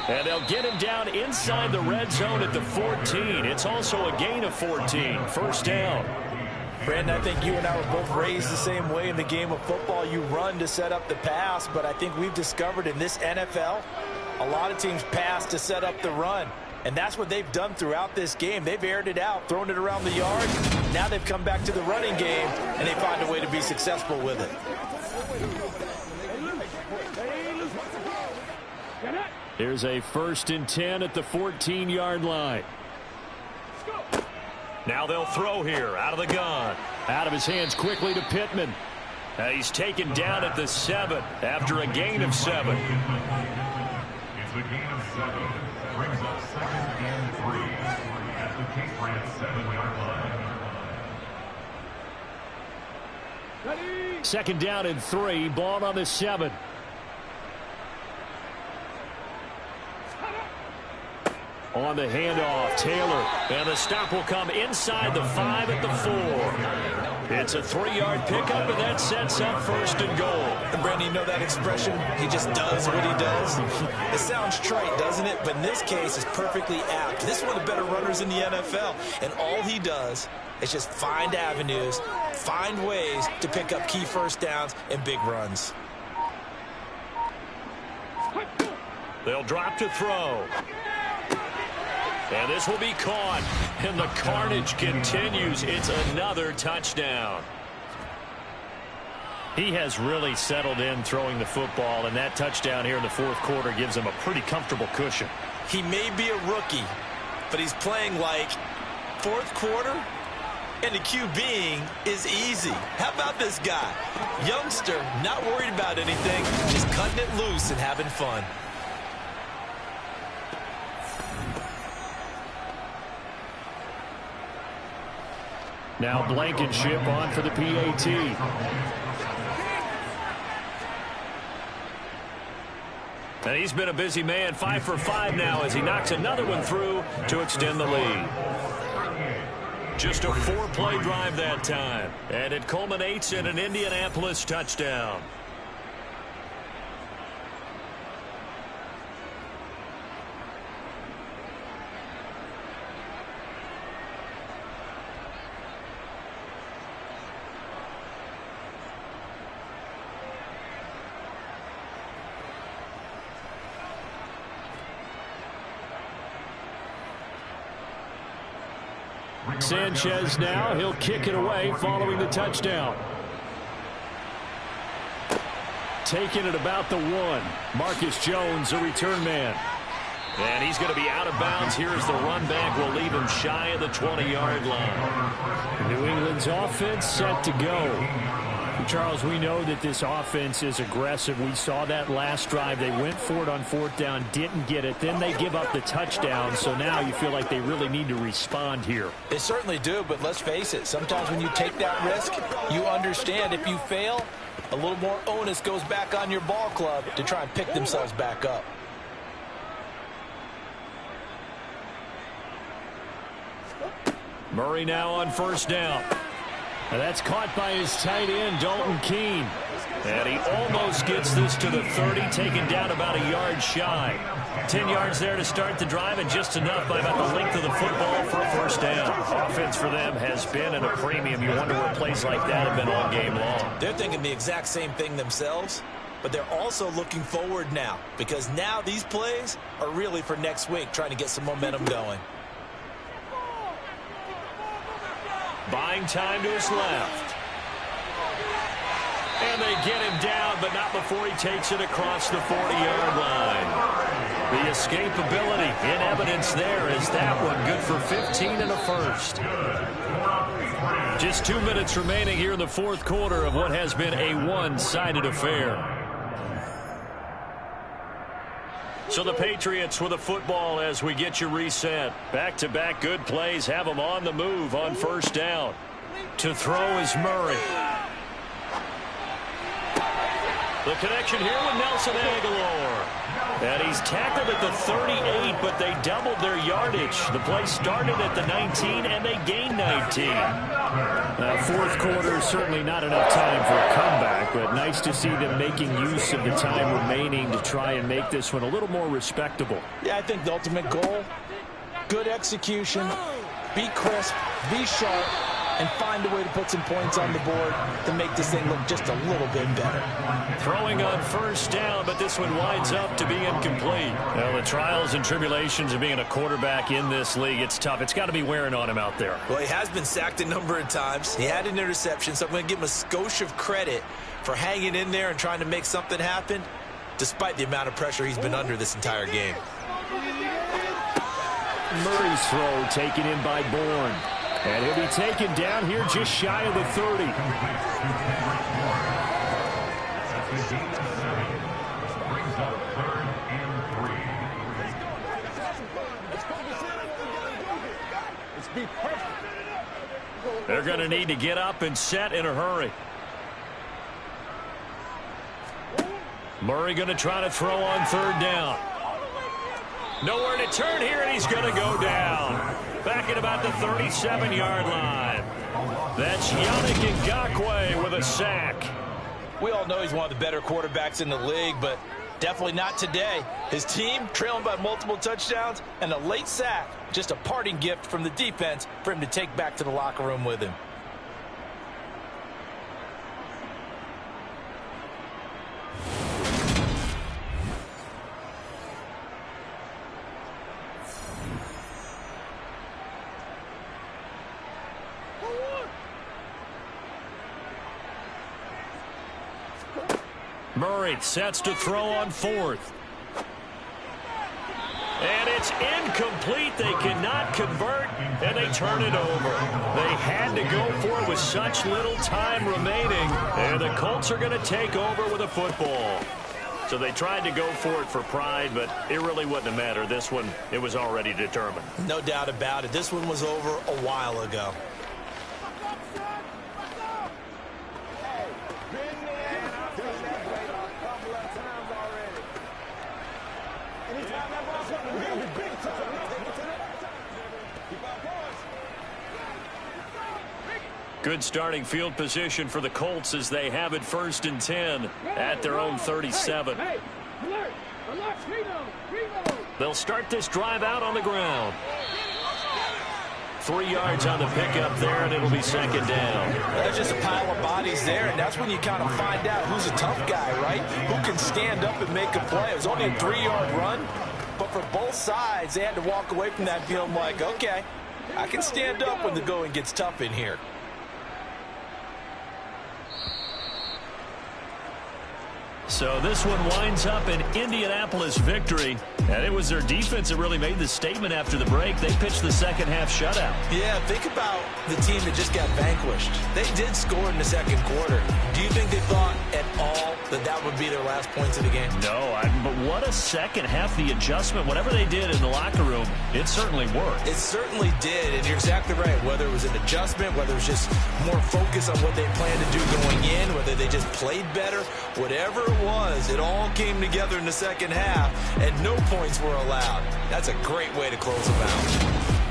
And they'll get him down inside the red zone at the 14. It's also a gain of 14. First down. Brandon, I think you and I were both raised the same way in the game of football. You run to set up the pass, but I think we've discovered in this NFL, a lot of teams pass to set up the run. And that's what they've done throughout this game. They've aired it out, thrown it around the yard. Now they've come back to the running game, and they find a way to be successful with it. Here's a 1st and 10 at the 14-yard line. Now they'll throw here out of the gun. Out of his hands quickly to Pittman. He's taken down at the 7 after a gain of 7. It's a gain of 7. Brings up 2nd and 3 at the Patriots 7-yard line. 2nd down and 3. Ball on the 7. On the handoff, Taylor. And the stop will come inside the 5 at the 4. It's a 3-yard pickup, and that sets up 1st and goal. And Brandon, you know that expression, he just does what he does? It sounds trite, doesn't it? But in this case, it's perfectly apt. This is one of the better runners in the NFL, and all he does is just find avenues, find ways to pick up key first downs and big runs. They'll drop to throw. And this will be caught. And the carnage continues. It's another touchdown. He has really settled in throwing the football, and that touchdown here in the 4th quarter gives him a pretty comfortable cushion. He may be a rookie, but he's playing like 4th quarter, and the QBing is easy. How about this guy? Youngster, not worried about anything, just cutting it loose and having fun. Now Blankenship on for the PAT. And he's been a busy man, 5 for 5 now as he knocks another one through to extend the lead. Just a 4-play drive that time. And it culminates in an Indianapolis touchdown. Sanchez now, he'll kick it away following the touchdown. Taking it about the 1. Marcus Jones, a return man. And he's going to be out of bounds here as the run back will leave him shy of the 20-yard line. New England's offense set to go. Charles, we know that this offense is aggressive. We saw that last drive. They went for it on 4th down, didn't get it. Then they give up the touchdown. So now you feel like they really need to respond here. They certainly do, but let's face it. Sometimes when you take that risk, you understand if you fail, a little more onus goes back on your ball club to try and pick themselves back up. Murray now on 1st down. And that's caught by his tight end, Dalton Keene. And he almost gets this to the 30, taken down about a yard shy. 10 yards there to start the drive, and just enough by about the length of the football for a 1st down. Offense for them has been at a premium. You wonder where plays like that have been all game long. They're thinking the exact same thing themselves, but they're also looking forward now, because now these plays are really for next week, trying to get some momentum going. Buying time to his left. And they get him down, but not before he takes it across the 40-yard line. The escapability in evidence there is that one good for 15 and a 1st. Just 2 minutes remaining here in the 4th quarter of what has been a one-sided affair. So the Patriots with the football as we get you reset. Back-to-back good plays have them on the move on 1st down. To throw is Murray. The connection here with Nelson Aguilar. And he's tackled at the 38, but they doubled their yardage. The play started at the 19, and they gained 19. 4th quarter is certainly not enough time for a comeback, but nice to see them making use of the time remaining to try and make this one a little more respectable. Yeah, I think the ultimate goal, good execution, be crisp, be sharp, and find a way to put some points on the board to make this thing look just a little bit better. Throwing on 1st down, but this one winds up to be incomplete. Well, the trials and tribulations of being a quarterback in this league, it's tough. It's got to be wearing on him out there. Well, he has been sacked a number of times. He had an interception, so I'm going to give him a skosh of credit for hanging in there and trying to make something happen, despite the amount of pressure he's been under this entire game. Murray's throw taken in by Bourne. And he'll be taken down here just shy of the 30. Brings up 3rd and 3. They're going to need to get up and set in a hurry. Murray going to try to throw on 3rd down. Nowhere to turn here, and he's going to go down. Back at about the 37-yard line. That's Yannick Ngakoue with a sack. We all know he's one of the better quarterbacks in the league, but definitely not today. His team trailing by multiple touchdowns and a late sack. Just a parting gift from the defense for him to take back to the locker room with him. Murray sets to throw on 4th. And it's incomplete. They cannot convert, and they turn it over. They had to go for it with such little time remaining, and the Colts are going to take over with a football. So they tried to go for it for pride, but it really wouldn't have mattered. This one, it was already determined. No doubt about it. This one was over a while ago. Good starting field position for the Colts as they have it 1st and 10 at their own 37. They'll start this drive out on the ground. 3 yards on the pickup there, and it'll be 2nd down. There's just a pile of bodies there, and that's when you kind of find out who's a tough guy, right? Who can stand up and make a play. It was only a 3-yard run, but for both sides, they had to walk away from that feeling like, okay, I can stand up when the going gets tough in here. So this one winds up an Indianapolis victory. And it was their defense that really made the statement after the break. They pitched the second half shutout. Yeah, think about the team that just got vanquished. They did score in the second quarter. Do you think they thought at all that that would be their last points of the game? No, but what a second half. The adjustment, whatever they did in the locker room, it certainly worked. It certainly did, and you're exactly right. Whether it was an adjustment, whether it was just more focus on what they planned to do going in, whether they just played better, whatever it was, it all came together in the second half, and no points were allowed. That's a great way to close them out.